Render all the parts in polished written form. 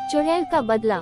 चुड़ैल का बदला।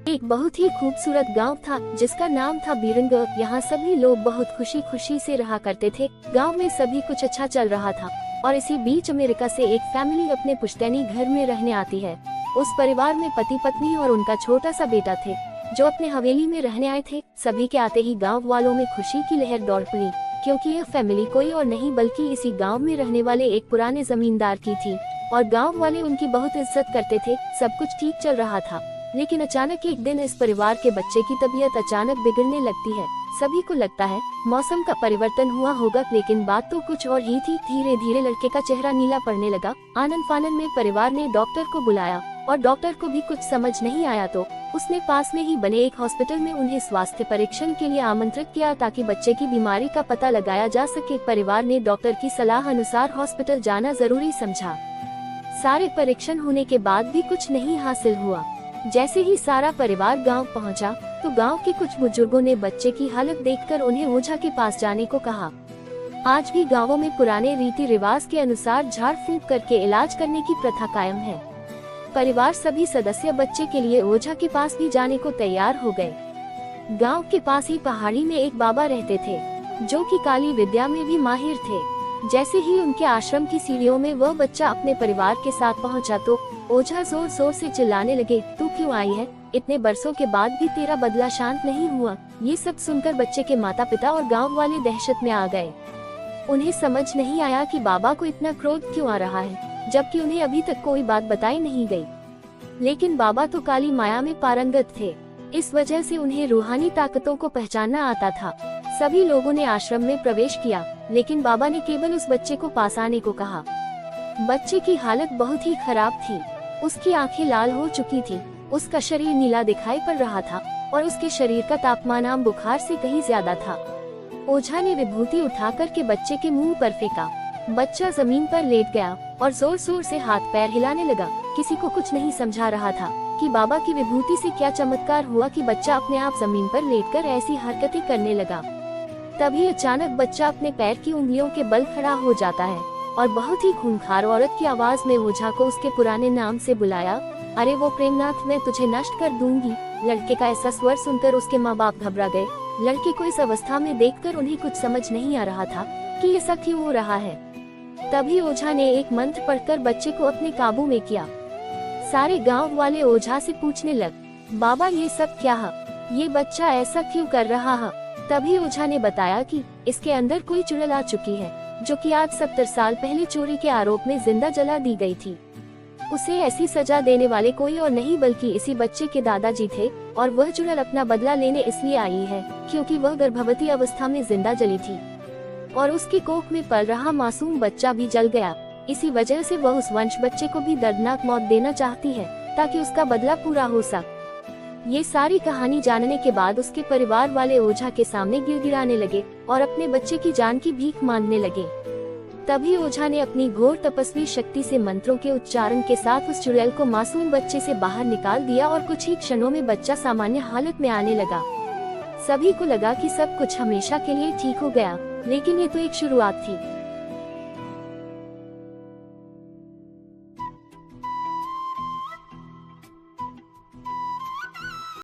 एक बहुत ही खूबसूरत गांव था जिसका नाम था बीरंग। यहाँ सभी लोग बहुत खुशी खुशी से रहा करते थे। गांव में सभी कुछ अच्छा चल रहा था और इसी बीच अमेरिका से एक फैमिली अपने पुश्तैनी घर में रहने आती है। उस परिवार में पति पत्नी और उनका छोटा सा बेटा थे जो अपने हवेली में रहने आए थे। सभी के आते ही गाँव वालों में खुशी की लहर दौड़ पड़ी, क्योंकि यह फैमिली कोई और नहीं बल्कि इसी गाँव में रहने वाले एक पुराने जमींदार की थी और गाँव वाले उनकी बहुत इज्जत करते थे। सब कुछ ठीक चल रहा था, लेकिन अचानक एक दिन इस परिवार के बच्चे की तबीयत अचानक बिगड़ने लगती है। सभी को लगता है मौसम का परिवर्तन हुआ होगा, लेकिन बात तो कुछ और ही थी। धीरे धीरे लड़के का चेहरा नीला पड़ने लगा। आनन फानन में परिवार ने डॉक्टर को बुलाया और डॉक्टर को भी कुछ समझ नहीं आया तो उसने पास में ही बने एक हॉस्पिटल में उन्हें स्वास्थ्य परीक्षण के लिए आमंत्रित किया ताकि बच्चे की बीमारी का पता लगाया जा सके। परिवार ने डॉक्टर की सलाह अनुसार हॉस्पिटल जाना जरूरी समझा। सारे परीक्षण होने के बाद भी कुछ नहीं हासिल हुआ। जैसे ही सारा परिवार गांव पहुंचा तो गांव के कुछ बुजुर्गों ने बच्चे की हालत देखकर उन्हें ओझा के पास जाने को कहा। आज भी गांवों में पुराने रीति रिवाज के अनुसार झाड़ फूंक करके इलाज करने की प्रथा कायम है। परिवार सभी सदस्य बच्चे के लिए ओझा के पास भी जाने को तैयार हो गए। गांव के पास ही पहाड़ी में एक बाबा रहते थे जो कि काली विद्या में भी माहिर थे। जैसे ही उनके आश्रम की सीढ़ियों में वह बच्चा अपने परिवार के साथ पहुंचा तो ओझा जोर जोर से चिल्लाने लगे, तू क्यों आई है? इतने बरसों के बाद भी तेरा बदला शांत नहीं हुआ। ये सब सुनकर बच्चे के माता पिता और गांव वाले दहशत में आ गए। उन्हें समझ नहीं आया कि बाबा को इतना क्रोध क्यों आ रहा है, जबकि उन्हें अभी तक कोई बात बताई नहीं गई। लेकिन बाबा तो काली माया में पारंगत थे, इस वजह से उन्हें रूहानी ताकतों को पहचानना आता था। सभी लोगों ने आश्रम में प्रवेश किया, लेकिन बाबा ने केवल उस बच्चे को पास आने को कहा। बच्चे की हालत बहुत ही खराब थी। उसकी आंखें लाल हो चुकी थी, उसका शरीर नीला दिखाई पड़ रहा था और उसके शरीर का तापमान आम बुखार से कहीं ज्यादा था। ओझा ने विभूति उठाकर के बच्चे के मुंह पर फेंका। बच्चा जमीन पर लेट गया और जोर जोर से हाथ पैर हिलाने लगा। किसी को कुछ नहीं समझा रहा था कि बाबा की विभूति से क्या चमत्कार हुआ कि बच्चा अपने आप जमीन पर लेटकर ऐसी हरकतें करने लगा। तभी अचानक बच्चा अपने पैर की उंगलियों के बल खड़ा हो जाता है और बहुत ही खूंखार औरत की आवाज में ओझा को उसके पुराने नाम से बुलाया, अरे वो प्रेमनाथ, मैं तुझे नष्ट कर दूंगी। लड़के का ऐसा स्वर सुनकर उसके माँ बाप घबरा गए। लड़के को इस अवस्था में देखकर उन्हें कुछ समझ नहीं आ रहा था कि ऐसा क्यों हो रहा है। तभी ओझा ने एक मंत्र पढ़कर बच्चे को अपने काबू में किया। सारे गांव वाले ओझा से पूछने लग, बाबा ये सब क्या है? ये बच्चा ऐसा क्यों कर रहा है? तभी ओझा ने बताया कि इसके अंदर कोई चुड़ैल आ चुकी है जो कि आज 70 साल पहले चोरी के आरोप में जिंदा जला दी गई थी। उसे ऐसी सजा देने वाले कोई और नहीं बल्कि इसी बच्चे के दादाजी थे और वह चुड़ैल अपना बदला लेने इसलिए आई है क्योंकि वह गर्भवती अवस्था में जिंदा जली थी और उसकी कोख में पल रहा मासूम बच्चा भी जल गया। इसी वजह से वह उस वंश बच्चे को भी दर्दनाक मौत देना चाहती है ताकि उसका बदला पूरा हो सके। ये सारी कहानी जानने के बाद उसके परिवार वाले ओझा के सामने गिड़गिड़ाने लगे और अपने बच्चे की जान की भीख मांगने लगे। तभी ओझा ने अपनी घोर तपस्वी शक्ति से मंत्रों के उच्चारण के साथ उस चुड़ैल को मासूम बच्चे से बाहर निकाल दिया और कुछ ही क्षणों में बच्चा सामान्य हालत में आने लगा। सभी को लगा कि सब कुछ हमेशा के लिए ठीक हो गया, लेकिन ये तो एक शुरुआत थी।